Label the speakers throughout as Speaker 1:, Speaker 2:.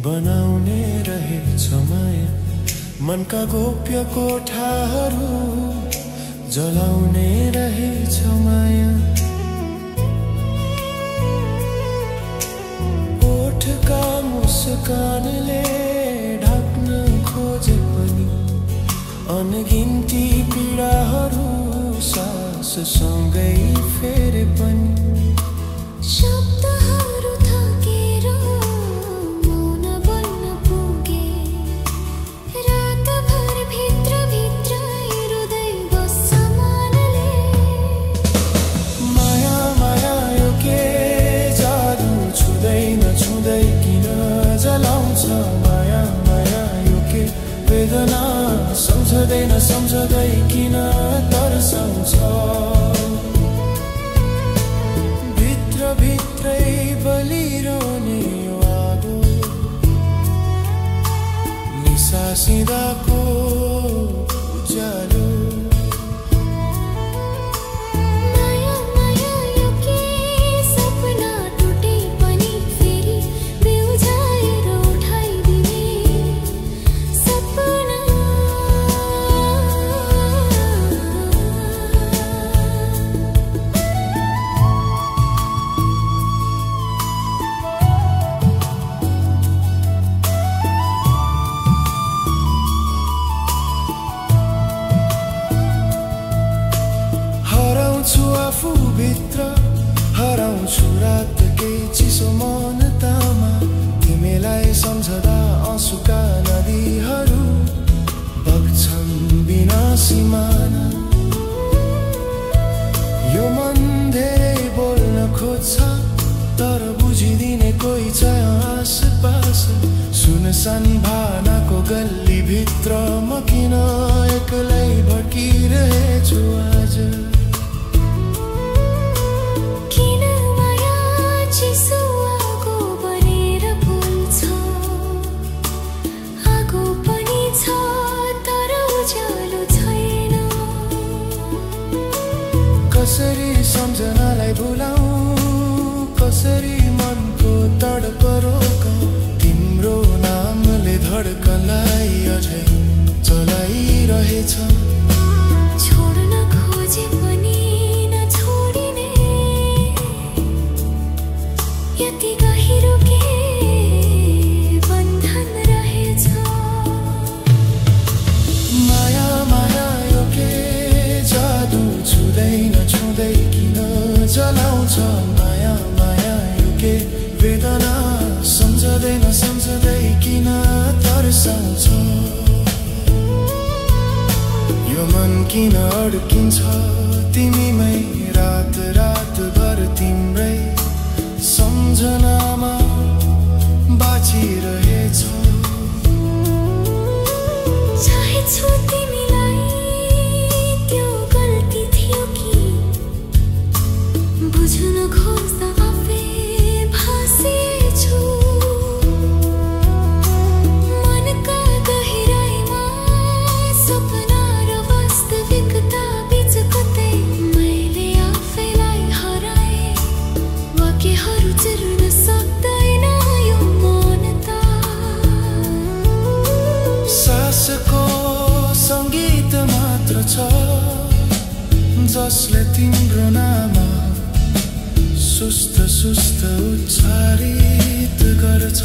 Speaker 1: बनाउने रहेछ माया मनका गोप्य कोठाहरू जलाउने रहेछ माया ओठका मुस्कानले ढाक्न खोजे पनि अनगिन्ती पीडाहरू साससँगै फेरे पनि
Speaker 2: शब्दहरू थकेर मौन बन्न पुगे रातभर भित्र भित्र रुँदै बस्छ मनले
Speaker 1: माया माया यो के जादु छुँदैन छुँदै किन जलाउँछ माया माया यो के वेदना सम्झँदैन सम्झँदै किन तर्साउँछ भित्रै बलिरहने यो आगो निसासिँदाको उज्यालो
Speaker 2: माया माया यो के सपना टुटे पनि फेरि बिउझाएर उठाइदिने सपना
Speaker 1: हराउँछु आफूभित्र हराउँछु रातकै चिसो मनतामा तिमीलाई सम्झदा आँसुका नदीहरू बग्छन् बिना सिमाना यो मन धेरै बोल्न खोज्छ तर बुझिदिने कोही छ आसपास सुनसान भानाको गल्लीभित्र म किन एक्लै भड्किरहेछु आज
Speaker 2: किन माया चिसो आगो बनेर पोल्छ आगो पनि छ तर उज्यालो छैन
Speaker 1: कसरी सम्झनालाई भुलाऊ कसरी मनको तडप रोकाऊ तिम्रो नामले धड्कनलाई अझै चलाइरहेछ
Speaker 2: छोड्न खोजे पनि नछोडिने यति गहिरो के बन्धन रहेछ
Speaker 1: माया माया यो के जादु छुँदैन छुँदै किन जलाउँछ माया माया यो के वेदना सम्झँदैन सम्झँदै किन तर्साउँछ यो मन किन अड्किन्छ तिमीमै रात रातभर तिम्रै सम्झनामा बाँचिरहेछ
Speaker 2: चाहेछु तिमीलाई त्यो गल्ती थियो कि बुझ्न खोज्दा आफै भासेछु मनका गहिराइमा सपना र वास्तविकता बीच कतै मैले आफैलाई हराए वाक्यहरू चिर्न सक्दैन यो मौनता
Speaker 1: सासको सङ्गीत मात्र छ जसले तिम्रो नाम सुस्त सुस्त उच्चारित गर्छ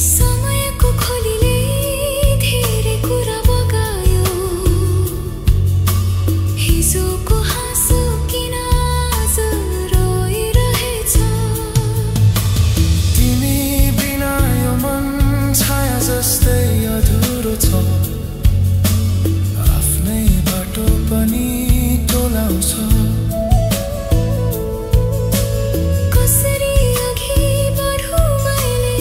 Speaker 2: समयको खोलीले धेरै कुरा बगायो हिजोको हाँसो किन आज रोइरहेछ
Speaker 1: तिमी बिना यो मन छाया जस्तै अधुरो छ आफ्नै बाटो पनि टोलाउँछ
Speaker 2: कसरी अघि बढौँ मैले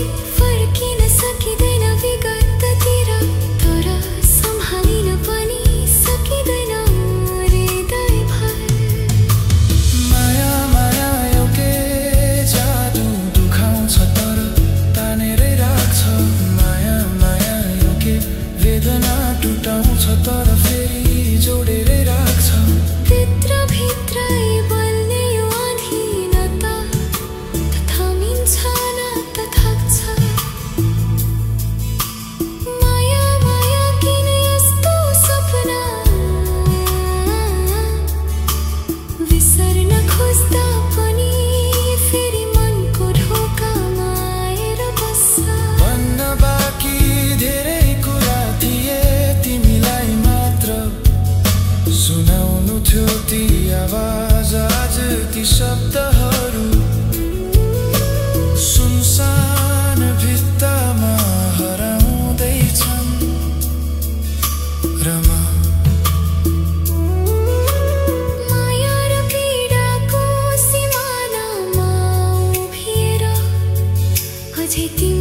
Speaker 2: थिए